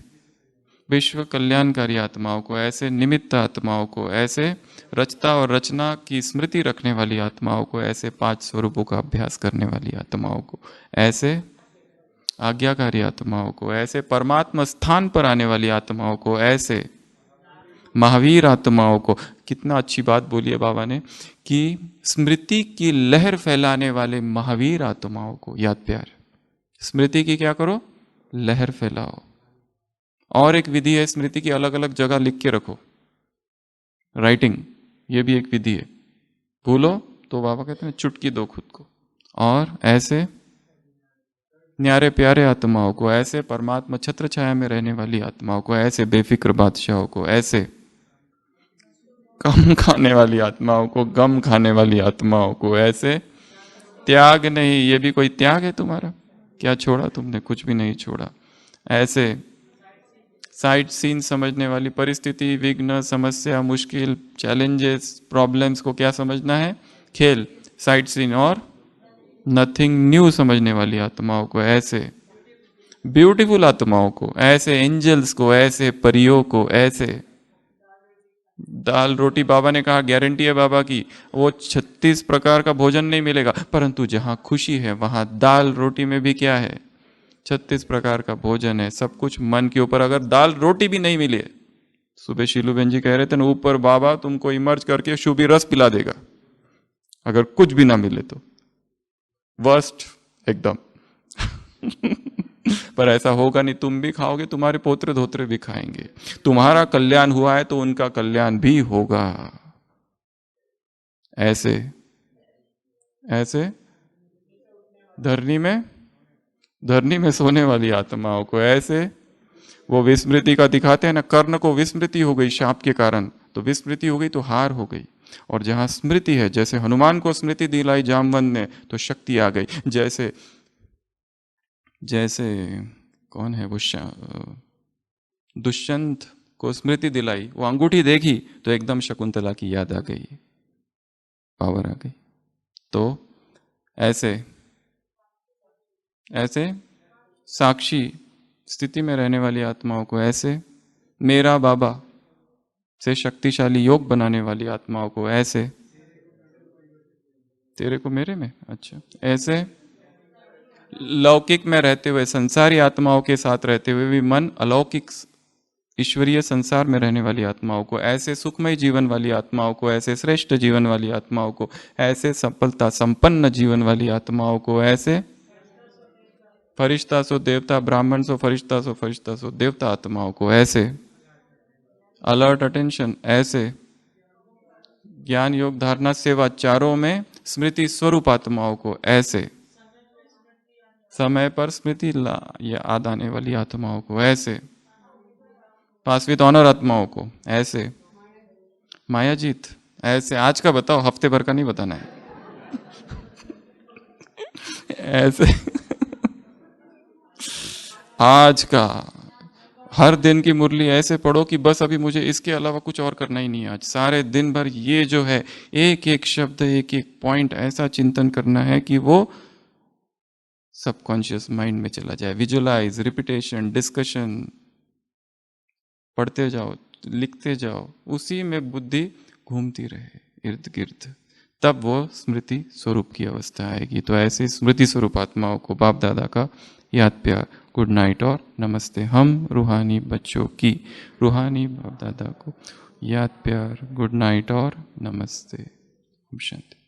विश्व कल्याणकारी आत्माओं को ऐसे निमित्त आत्माओं को ऐसे रचता और रचना की स्मृति रखने वाली आत्माओं को ऐसे 5 स्वरूपों का अभ्यास करने वाली आत्माओं को ऐसे आज्ञाकारी आत्माओं को ऐसे परमात्मा स्थान पर आने वाली आत्माओं को ऐसे महावीर आत्माओं को। कितना अच्छी बात बोली है बाबा ने कि स्मृति की लहर फैलाने वाले महावीर आत्माओं को याद प्यार। स्मृति की क्या करो? लहर फैलाओ। और एक विधि है स्मृति की, अलग अलग जगह लिख के रखो, राइटिंग। ये भी एक विधि है। भूलो तो बाबा कहते हैं चुटकी दो खुद को। और ऐसे न्यारे प्यारे आत्माओं को ऐसे परमात्मा छत्र छाया में रहने वाली आत्माओं को ऐसे बेफिक्र बादशाहों को ऐसे कम खाने वाली आत्माओं को गम खाने वाली आत्माओं को ऐसे त्याग नहीं। ये भी कोई त्याग है तुम्हारा? क्या छोड़ा तुमने? कुछ भी नहीं छोड़ा। ऐसे साइड सीन समझने वाली, परिस्थिति, विघ्न, समस्या, मुश्किल, चैलेंजेस, प्रॉब्लम्स को क्या समझना है? खेल, साइड सीन। और नथिंग न्यू समझने वाली आत्माओं को ऐसे ब्यूटीफुल आत्माओं को ऐसे एंजल्स को ऐसे परियों को ऐसे। दाल रोटी बाबा ने कहा गारंटी है बाबा की, वो 36 प्रकार का भोजन नहीं मिलेगा, परंतु जहां खुशी है वहां दाल रोटी में भी क्या है? 36 प्रकार का भोजन है। सब कुछ मन के ऊपर। अगर दाल रोटी भी नहीं मिले, सुबह शीलू बहन जी कह रहे थे ना, ऊपर बाबा तुमको इमर्ज करके शुभी रस पिला देगा। अगर कुछ भी ना मिले तो वर्स्ट एकदम। पर ऐसा होगा नहीं, तुम भी खाओगे, तुम्हारे पोत्र धोत्रे भी खाएंगे। तुम्हारा कल्याण हुआ है तो उनका कल्याण भी होगा। ऐसे ऐसे धरनी में सोने वाली आत्माओं को ऐसे। वो विस्मृति का दिखाते हैं ना, कर्ण को विस्मृति हो गई शाप के कारण, तो विस्मृति हो गई तो हार हो गई। और जहां स्मृति है, जैसे हनुमान को स्मृति दिलाई जामवंत ने तो शक्ति आ गई। जैसे जैसे कौन है वो दुष्यंत को स्मृति दिलाई, वो अंगूठी देखी तो एकदम शकुंतला की याद आ गई, पावर आ गई। तो ऐसे ऐसे साक्षी स्थिति में रहने वाली आत्माओं को ऐसे मेरा बाबा से शक्तिशाली योग बनाने वाली आत्माओं को ऐसे तेरे को मेरे में अच्छा ऐसे लौकिक में रहते हुए, संसारी आत्माओं के साथ रहते हुए भी मन अलौकिक ईश्वरीय संसार में रहने वाली आत्माओं को, ऐसे सुखमय जीवन वाली आत्माओं को, ऐसे श्रेष्ठ जीवन वाली आत्माओं को, ऐसे सफलता संपन्न जीवन वाली आत्माओं को, ऐसे फरिश्ता सो देवता, ब्राह्मण सो फरिश्ता, सो फरिश्ता सो देवता आत्माओं को, ऐसे अलर्ट अटेंशन, ऐसे ज्ञान योग धारणा सेवा चारों में स्मृति स्वरूप आत्माओं को, ऐसे समय पर स्मृति याद आने वाली आत्माओं को, ऐसे पास विद ऑनर आत्माओं को, ऐसे मायाजीत, ऐसे आज का बताओ, हफ्ते भर का नहीं बताना है। ऐसे आज का हर दिन की मुरली ऐसे पढ़ो कि बस अभी मुझे इसके अलावा कुछ और करना ही नहीं है। आज सारे दिन भर ये जो है एक एक शब्द, एक एक पॉइंट ऐसा चिंतन करना है कि वो सबकॉन्शियस माइंड में चला जाए। विजुअलाइज, रिपीटेशन, डिस्कशन, पढ़ते जाओ, लिखते जाओ, उसी में बुद्धि घूमती रहे इर्द गिर्द, तब वो स्मृति स्वरूप की अवस्था आएगी। तो ऐसे स्मृति स्वरूप आत्माओं को बाप दादा का याद प्यार, गुड नाइट और नमस्ते। हम रूहानी बच्चों की रूहानी बाप दादा को याद प्यार, गुड नाइट और नमस्ते। शांति।